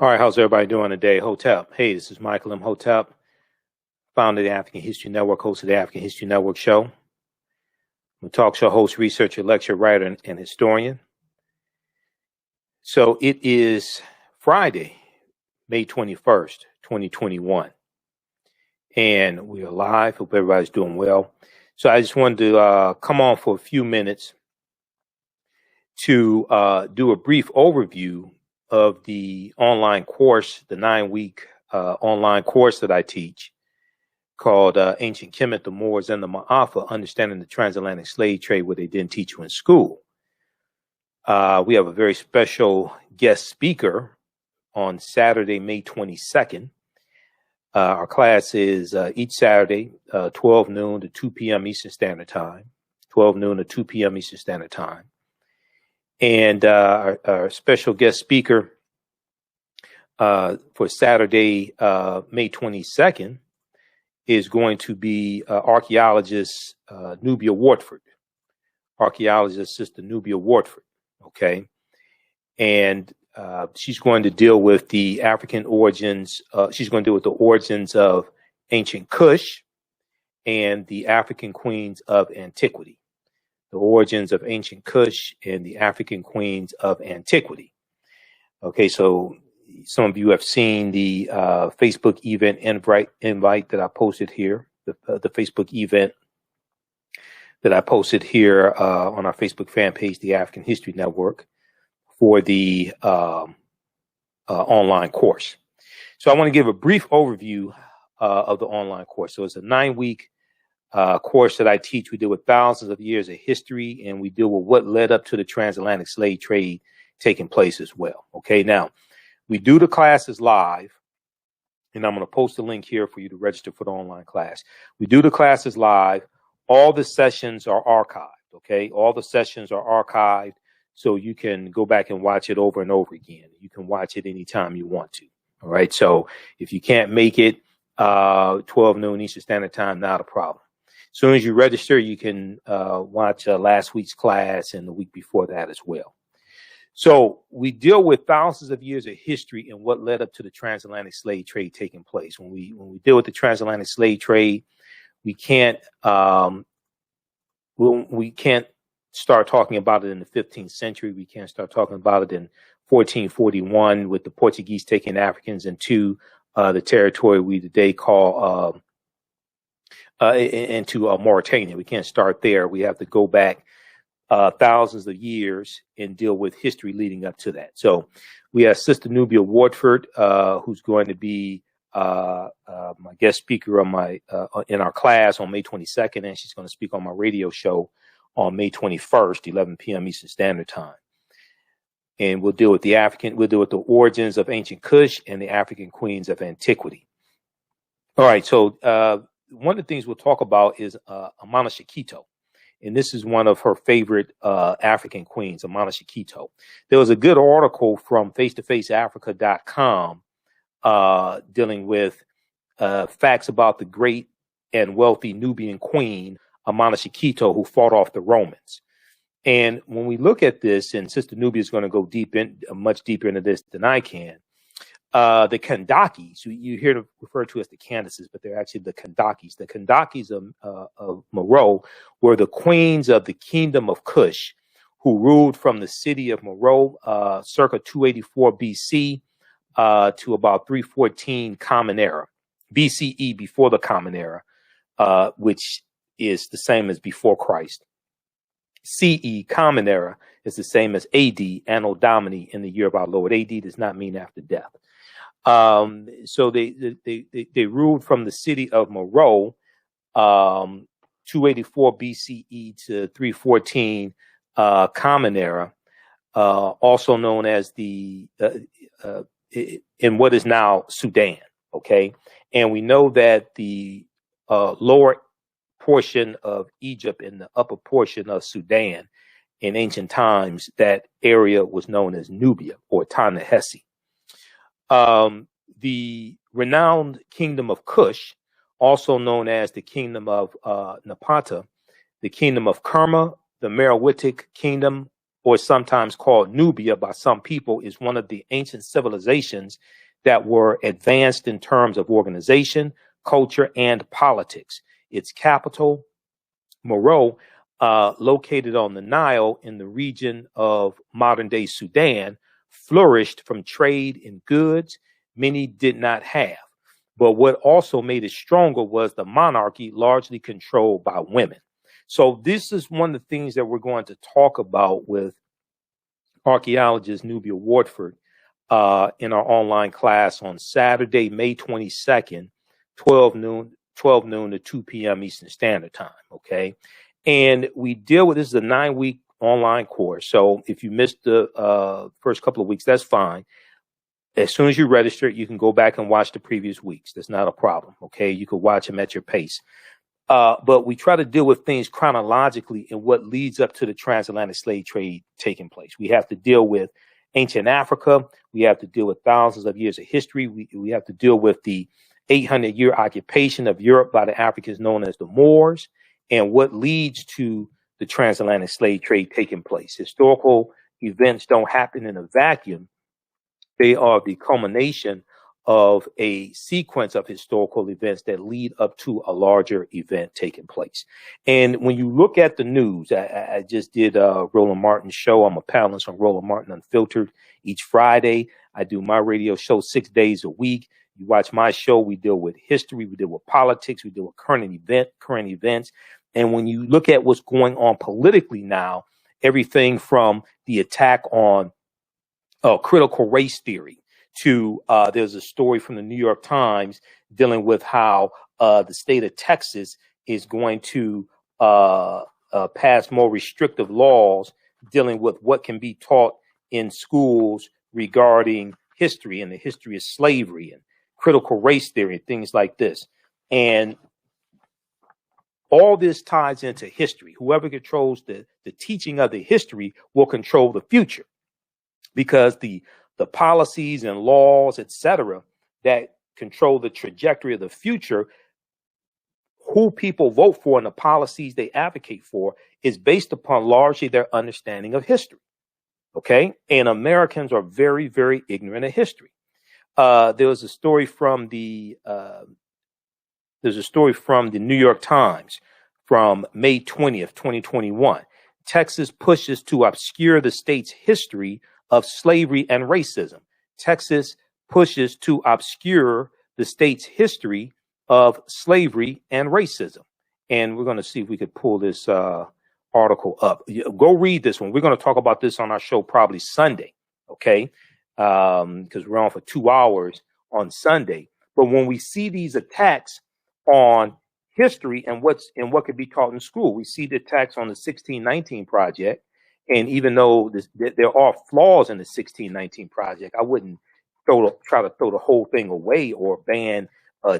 All right, how's everybody doing today? Hotep. Hey, this is Michael Imhotep, founder of the African History Network, host of the African History Network show. I'm a talk show host, researcher, lecturer, writer, and historian. So it is Friday, May 21st, 2021. And we are live. Hope everybody's doing well. So I just wanted to come on for a few minutes to do a brief overview of the online course, the 9-week online course that I teach called Ancient Kemet, the Moors, and the Maafa, Understanding the Transatlantic Slave Trade, what they didn't teach you in school. We have a very special guest speaker on Saturday, May 22nd. Our class is each Saturday, 12 noon to 2 p.m. Eastern Standard Time, 12 noon to 2 p.m. Eastern Standard Time. And our special guest speaker for Saturday, May 22nd, is going to be archaeologist Nubia Wardford. Archaeologist Sista Nubia Wardford, okay? And she's going to deal with the African origins. She's going to deal with the origins of ancient Kush and the African queens of Antiquity. The origins of ancient Kush and the African queens of Antiquity. Okay, so some of you have seen the Facebook event invite that I posted here, the Facebook event that I posted here on our Facebook fan page, the African History Network, for the online course. So I want to give a brief overview of the online course. So it's a 9-week course that I teach. We deal with thousands of years of history, and we deal with what led up to the transatlantic slave trade taking place as well. Okay, now we do the classes live, and I'm going to post a link here for you to register for the online class. We do the classes live. All the sessions are archived. Okay, all the sessions are archived, so you can go back and watch it over and over again. You can watch it anytime you want to. All right, so if you can't make it 12 noon Eastern Standard Time, not a problem. As soon as you register, you can watch last week's class and the week before that as well. So we deal with thousands of years of history and what led up to the transatlantic slave trade taking place. When we deal with the transatlantic slave trade, we can't start talking about it in the 15th century. We can't start talking about it in 1441 with the Portuguese taking Africans into the territory we today call into Mauritania. We can't start there. We have to go back thousands of years and deal with history leading up to that. So we have Sister Nubia Wardford, who's going to be my guest speaker on in our class on May 22nd, and she's going to speak on my radio show on May 21st, 11 p.m. Eastern Standard Time. And we'll deal with the origins of ancient Kush and the African queens of Antiquity. All right, so one of the things we'll talk about is Amana Shikito. And this is one of her favorite African queens, Amana Shikito. There was a good article from face-to-faceafrica.com dealing with facts about the great and wealthy Nubian queen, Amana Shikito, who fought off the Romans. And when we look at this, and Sister Nubia is going to go much deeper into this than I can, the Kendakis, you hear them referred to as the Candaces, but they're actually the Kendakis. The Kendakis of Moor were the queens of the kingdom of Kush, who ruled from the city of Moor circa 284 BC to about 314 Common Era, BCE, before the Common Era, which is the same as before Christ. CE, Common Era, is the same as AD, Anno Domini, in the year of our Lord. AD does not mean after death. So they ruled from the city of Moor, 284 BCE to 314 Common Era, also known as in what is now Sudan. Okay, and we know that the lower portion of Egypt and the upper portion of Sudan in ancient times, that area was known as Nubia or Ta-Nehesi. The renowned kingdom of Kush, also known as the kingdom of Napata, the kingdom of Kerma, the Meroitic kingdom, or sometimes called Nubia by some people, is one of the ancient civilizations that were advanced in terms of organization, culture, and politics. Its capital, Moor, located on the Nile in the region of modern-day Sudan, flourished from trade in goods many did not have. But what also made it stronger was the monarchy, largely controlled by women. So this is one of the things that we're going to talk about with archaeologist Nubia Wardford in our online class on Saturday, May 22nd, 12 noon to 2 p.m. Eastern Standard Time, okay? And we deal with, this is a 9-week online course. So if you missed the first couple of weeks, that's fine. As soon as you register, you can go back and watch the previous weeks. That's not a problem, okay? You can watch them at your pace. But we try to deal with things chronologically in what leads up to the transatlantic slave trade taking place. We have to deal with ancient Africa. We have to deal with thousands of years of history. We have to deal with the 800-year occupation of Europe by the Africans known as the Moors, and what leads to the transatlantic slave trade taking place. Historical events don't happen in a vacuum. They are the culmination of a sequence of historical events that lead up to a larger event taking place. And when you look at the news, I just did Roland Martin's show. I'm a panelist on Roland Martin Unfiltered each Friday. I do my radio show 6 days a week. You watch my show, we deal with history, we deal with politics, we deal with current events. And when you look at what's going on politically now, everything from the attack on critical race theory to there's a story from the New York Times dealing with how the state of Texas is going to pass more restrictive laws dealing with what can be taught in schools regarding history and the history of slavery and critical race theory and things like this. And all this ties into history. Whoever controls the teaching of the history will control the future, because the policies and laws, etc., that control the trajectory of the future, who people vote for and the policies they advocate for, is based upon largely their understanding of history. Okay, and Americans are very, very ignorant of history. There was a story from the New York Times from May 20th, 2021. Texas pushes to obscure the state's history of slavery and racism. Texas pushes to obscure the state's history of slavery and racism. And we're going to see if we could pull this article up. Go read this one. We're going to talk about this on our show probably Sunday, okay? Because we're on for 2 hours on Sunday. But when we see these attacks on history and what could be taught in school, we see the attacks on the 1619 Project. And even though there are flaws in the 1619 Project, I wouldn't try to throw the whole thing away or ban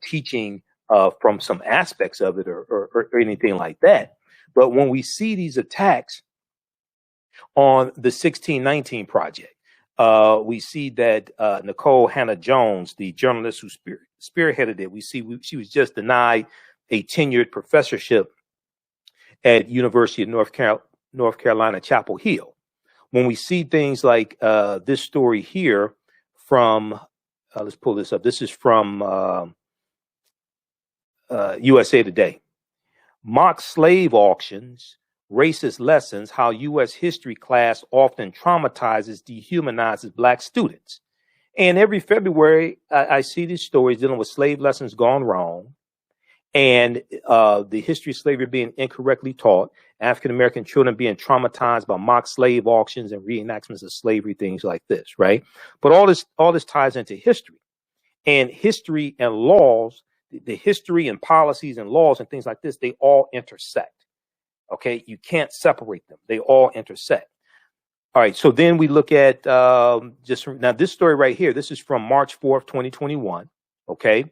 teaching from some aspects of it or anything like that. But when we see these attacks on the 1619 Project, we see that Nicole Hannah-Jones, the journalist who spearheaded it, we see she was just denied a tenured professorship at University of North Carolina, Chapel Hill. When we see things like this story here from, let's pull this up. This is from USA Today. Mock slave auctions, racist lessons, how U.S. history class often traumatizes, dehumanizes Black students. And every February, I see these stories dealing with slave lessons gone wrong, and the history of slavery being incorrectly taught, African-American children being traumatized by mock slave auctions and reenactments of slavery, things like this, right? But all this ties into history. And history and laws, the history and policies and laws and things like this, they all intersect. Okay, you can't separate them. They all intersect. All right, so then we look at now this story right here. This is from March 4th, 2021. Okay,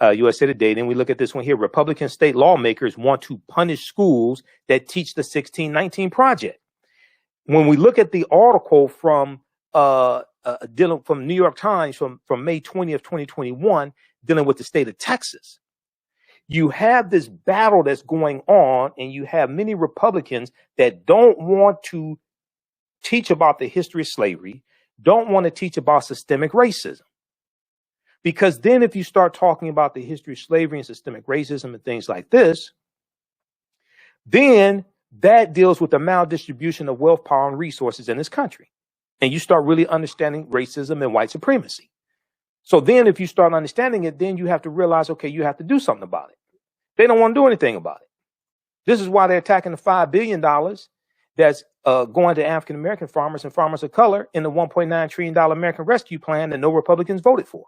USA Today. Then we look at this one here. Republican state lawmakers want to punish schools that teach the 1619 Project. When we look at the article from from New York Times from May 20th, 2021, dealing with the state of Texas, you have this battle that's going on, and you have many Republicans that don't want to teach about the history of slavery don't want to teach about systemic racism. Because then if you start talking about the history of slavery and systemic racism and things like this, then that deals with the maldistribution of wealth, power, and resources in this country. And you start really understanding racism and white supremacy. So then if you start understanding it, then you have to realize, okay, you have to do something about it. They don't want to do anything about it. This is why they're attacking the $5 billion that's going to African-American farmers and farmers of color in the $1.9 trillion American Rescue Plan that no Republicans voted for.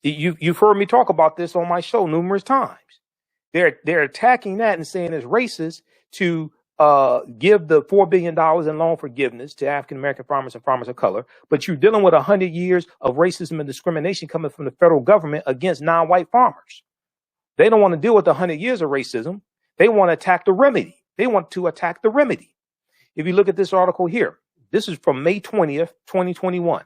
You've heard me talk about this on my show numerous times. They're attacking that and saying it's racist to give the $4 billion in loan forgiveness to African-American farmers and farmers of color, but you're dealing with 100 years of racism and discrimination coming from the federal government against non-white farmers. They don't want to deal with 100 years of racism. They want to attack the remedy. They want to attack the remedy. If you look at this article here, this is from May 20th, 2021.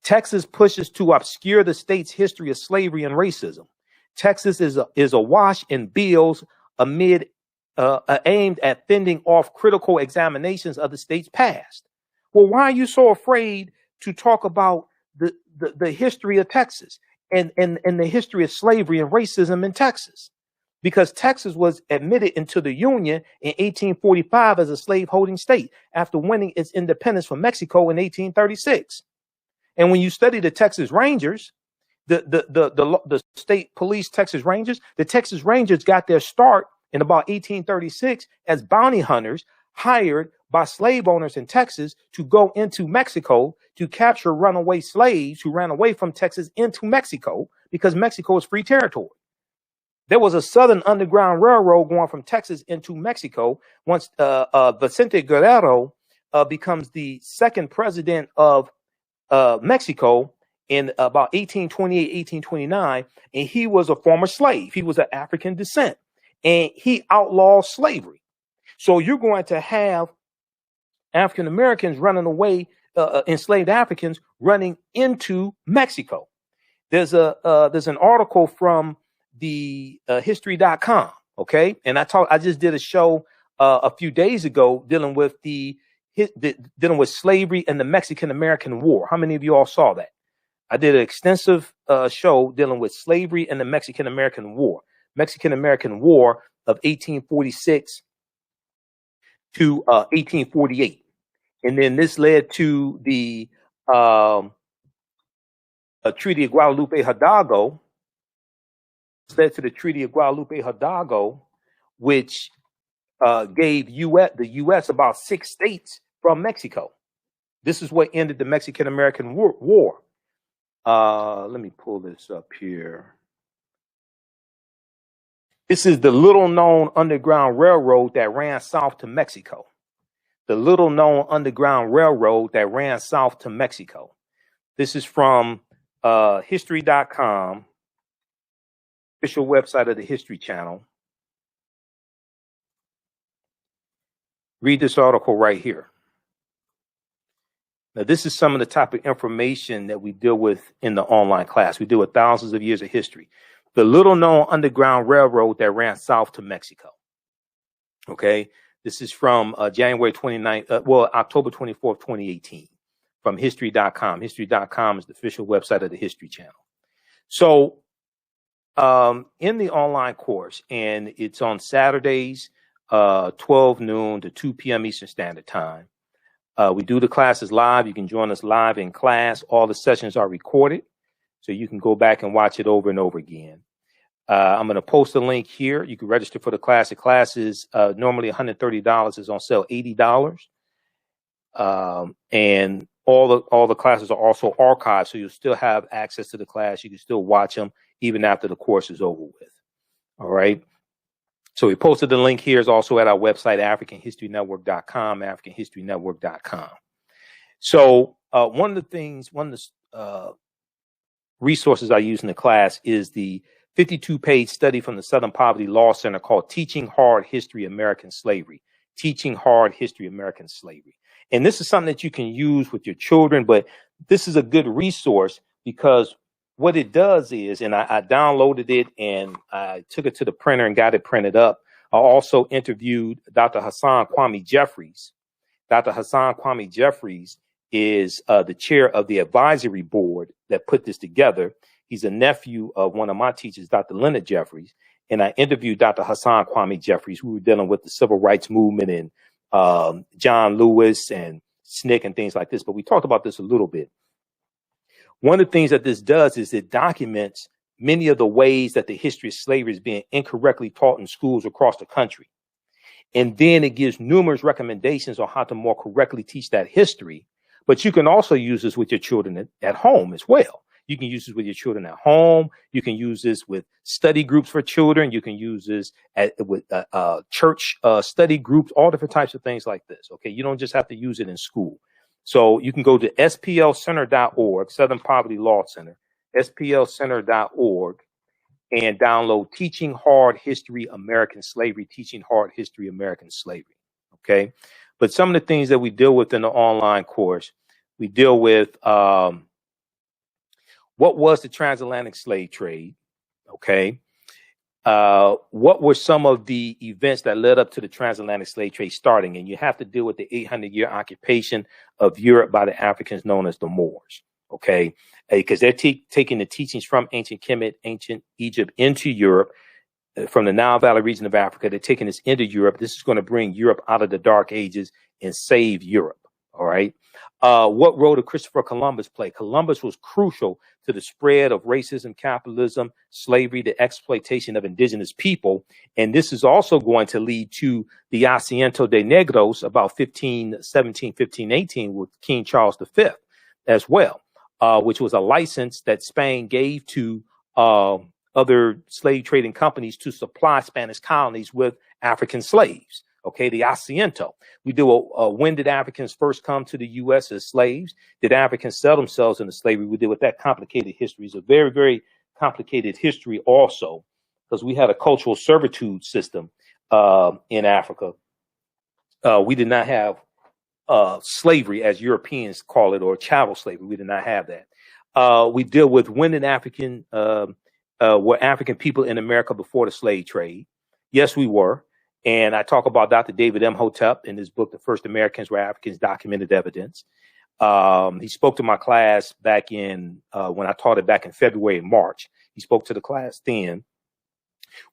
Texas pushes to obscure the state's history of slavery and racism. Texas is awash in bills amid aimed at fending off critical examinations of the state's past. Well, why are you so afraid to talk about the history of Texas and the history of slavery and racism in Texas? Because Texas was admitted into the Union in 1845 as a slave-holding state after winning its independence from Mexico in 1836. And when you study the Texas Rangers, the state police Texas Rangers, the Texas Rangers got their start in about 1836 as bounty hunters hired by slave owners in Texas to go into Mexico to capture runaway slaves who ran away from Texas into Mexico because Mexico is free territory. There was a Southern Underground Railroad going from Texas into Mexico once Vicente Guerrero becomes the second president of Mexico in about 1828, 1829, and he was a former slave. He was of African descent, and he outlawed slavery. So you're going to have African Americans running away, enslaved Africans running into Mexico. There's an article from the history.com. Okay. And I just did a show a few days ago dealing with dealing with slavery and the Mexican American War. How many of you all saw that? I did an extensive show dealing with slavery and the Mexican American War. Mexican American War of 1846 to 1848. And then this led to the Treaty of Guadalupe Hidalgo. This led to the Treaty of Guadalupe Hidalgo, which gave the U.S. about 6 states from Mexico. This is what ended the Mexican American War. Let me pull this up here. This is the little known Underground Railroad that ran south to Mexico. The little known Underground Railroad that ran south to Mexico. This is from history.com, official website of the History Channel. Read this article right here. Now, this is some of the type of information that we deal with in the online class. We deal with thousands of years of history. The little known Underground Railroad that ran south to Mexico. Okay. This is from October 24th, 2018 from history.com. History.com is the official website of the History Channel. So in the online course, and it's on Saturdays, 12 noon to 2 p.m. Eastern Standard Time. We do the classes live. You can join us live in class. All the sessions are recorded, so you can go back and watch it over and over again. I'm going to post a link here. You can register for the class. The class is normally $130. It's on sale $80. And all the classes are also archived, so you'll still have access to the class. You can still watch them even after the course is over with. All right. So we posted the link here. Is also at our website, AfricanHistoryNetwork.com, AfricanHistoryNetwork.com. So one of the resources I use in the class is the 52-page study from the Southern Poverty Law Center called Teaching Hard History American Slavery. Teaching Hard History American Slavery. And this is something that you can use with your children, but this is a good resource because what it does is, and I downloaded it and I took it to the printer and got it printed up. I also interviewed Dr. Hassan Kwame Jeffries, Dr. Hassan Kwame Jeffries is the chair of the advisory board that put this together. He's a nephew of one of my teachers, Dr. Leonard Jeffries. And I interviewed Dr. Hassan Kwame Jeffries. We were dealing with the civil rights movement and John Lewis and SNCC and things like this. But we talked about this a little bit. One of the things that this does is it documents many of the ways that the history of slavery is being incorrectly taught in schools across the country. And then it gives numerous recommendations on how to more correctly teach that history. But you can also use this with your children at home as well. You can use this with your children at home. You can use this with study groups for children. You can use this with church study groups, all different types of things like this. Okay, you don't just have to use it in school. So you can go to splcenter.org, Southern Poverty Law Center, splcenter.org, and download Teaching Hard History American Slavery, Teaching Hard History American Slavery. Okay, but some of the things that we deal with in the online course, we deal with what was the transatlantic slave trade? Okay. What were some of the events that led up to the transatlantic slave trade starting? And you have to deal with the 800-year occupation of Europe by the Africans known as the Moors. Okay. Because they're taking the teachings from ancient Kemet, ancient Egypt into Europe, from the Nile Valley region of Africa. They're taking this into Europe. This is going to bring Europe out of the Dark Ages and save Europe. All right. What role did Christopher Columbus play? Columbus was crucial to the spread of racism, capitalism, slavery, the exploitation of indigenous people. And this is also going to lead to the Asiento de Negros about 1517, 1518 with King Charles V as well, which was a license that Spain gave to other slave trading companies to supply Spanish colonies with African slaves. Okay, the Asiento. We do when did Africans first come to the U.S. as slaves? Did Africans sell themselves into slavery? We deal with that complicated history. It's a very, very complicated history also, because we had a cultural servitude system in Africa. We did not have slavery, as Europeans call it, or chattel slavery. We did not have that. We deal with when did were African people in America before the slave trade? Yes, we were. And I talk about Dr. David Imhotep in his book, The First Americans Were Africans, Documented Evidence. He spoke to my class back in, when I taught it back in February and March. He spoke to the class then.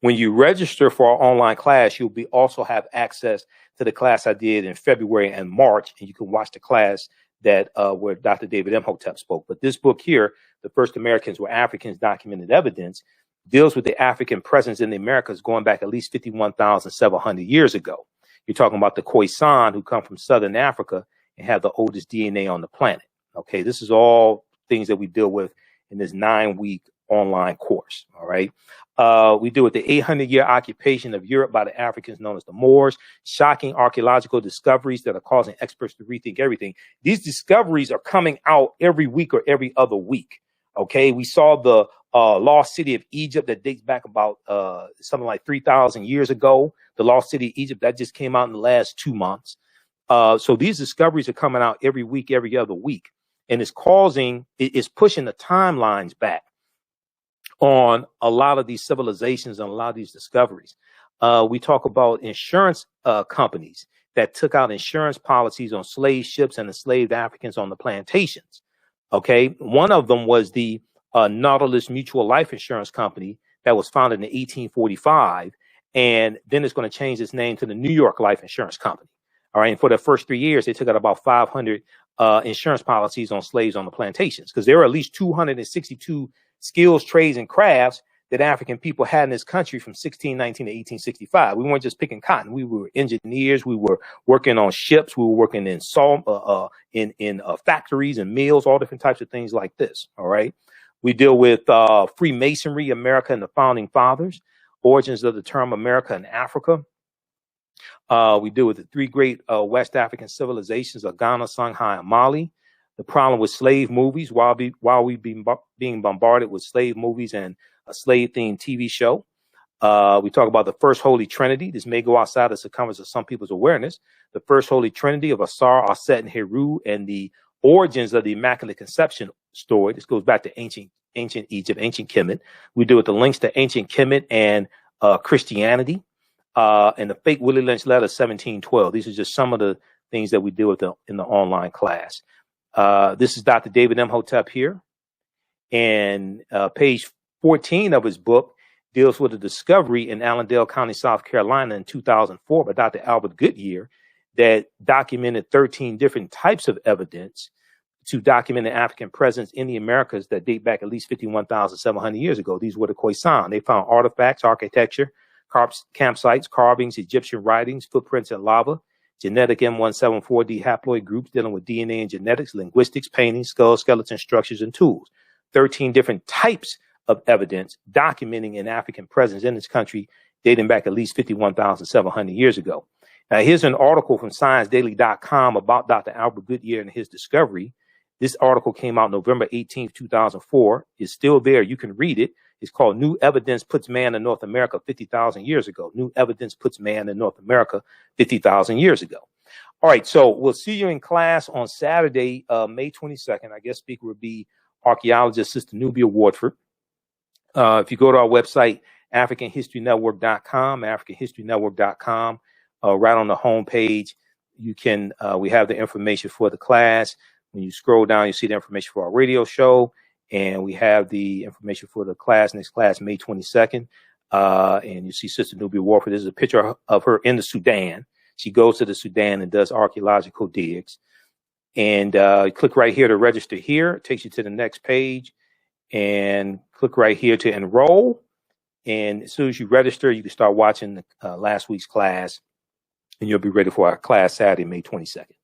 When you register for our online class, you'll also have access to the class I did in February and March, and you can watch the class that where Dr. David Imhotep spoke. But this book here, The First Americans Were Africans, Documented Evidence, deals with the African presence in the Americas going back at least 51,700 years ago. You're talking about the Khoisan, who come from Southern Africa and have the oldest DNA on the planet. Okay, this is all things that we deal with in this 9-week online course. All right. We deal with the 800-year occupation of Europe by the Africans known as the Moors, shocking archaeological discoveries that are causing experts to rethink everything. These discoveries are coming out every week or every other week. Okay, we saw the lost city of Egypt that dates back about something like 3,000 years ago. The lost city of Egypt that just came out in the last 2 months. So these discoveries are coming out every week, every other week, and it's pushing the timelines back on a lot of these civilizations and a lot of these discoveries. We talk about insurance companies that took out insurance policies on slave ships and enslaved Africans on the plantations. Okay, one of them was the Nautilus Mutual Life Insurance Company that was founded in 1845, and then it's going to change its name to the New York Life Insurance Company. All right, and for the first 3 years, they took out about 500 insurance policies on slaves on the plantations, because there were at least 262 skills, trades, and crafts that African people had in this country from 1619 to 1865. We weren't just picking cotton. We were engineers. We were working on ships. We were working in factories and mills, all different types of things like this. All right. We deal with Freemasonry, America, and the Founding Fathers, origins of the term America and Africa. We deal with the three great West African civilizations of Ghana, Songhai, and Mali. The problem with slave movies, while we've been being bombarded with slave movies and a slave-themed TV show. We talk about the First Holy Trinity. This may go outside the circumference of some people's awareness. The First Holy Trinity of Asar, Aset, and Heru, and the origins of the Immaculate Conception story. This goes back to ancient Egypt, ancient Kemet. We deal with the links to ancient Kemet and Christianity, and the fake Willie Lynch letter 1712. These are just some of the things that we deal with in the online class. This is Dr. David Imhotep here. And page 14 of his book deals with a discovery in Allendale County, South Carolina in 2004 by Dr. Albert Goodyear that documented 13 different types of evidence to document an African presence in the Americas that date back at least 51,700 years ago. These were the Khoisan. They found artifacts, architecture, campsites, carvings, Egyptian writings, footprints in lava, genetic M174D haploid groups dealing with DNA and genetics, linguistics, paintings, skulls, skeletons, structures, and tools. 13 different types of evidence documenting an African presence in this country dating back at least 51,700 years ago. Now, here's an article from ScienceDaily.com about Dr. Albert Goodyear and his discovery. This article came out November 18th, 2004. It's still there. You can read it. It's called New Evidence Puts Man in North America 50,000 Years Ago. New Evidence Puts Man in North America 50,000 years ago. All right, so we'll see you in class on Saturday, May 22nd. Our guest speaker will be archaeologist Sista Nubia Wardford. If you go to our website, AfricanHistoryNetwork.com, AfricanHistoryNetwork.com, right on the home page, you can, we have the information for the class. When you scroll down, you see the information for our radio show, and we have the information for the class, next class, May 22nd. And you see Sista Nubia Wardford. This is a picture of her in the Sudan. She goes to the Sudan and does archaeological digs. And click right here to register here. It takes you to the next page. And click right here to enroll. And as soon as you register, you can start watching last week's class, and you'll be ready for our class Saturday, May 22nd.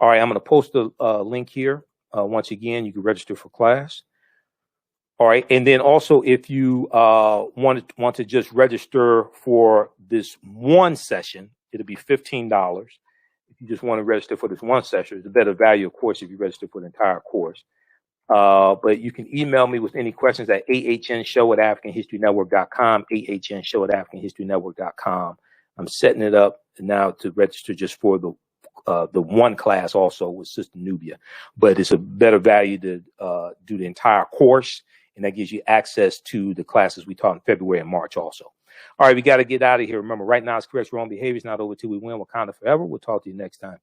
All right, I'm going to post a link here. Once again, you can register for class. All right, and then also if you want to just register for this one session, it'll be $15. If you just want to register for this one session, it's a better value, of course, if you register for the entire course. But you can email me with any questions at ahnshow@AfricanHistoryNetwork.com, ahnshow@AfricanHistoryNetwork.com. I'm setting it up now to register just for the one class also with Sista Nubia. But it's a better value to do the entire course, and that gives you access to the classes we taught in February and March also. All right, we got to get out of here. Remember, right now it's correct wrong behavior. It's not over till we win. Wakanda forever. We'll talk to you next time. Peace.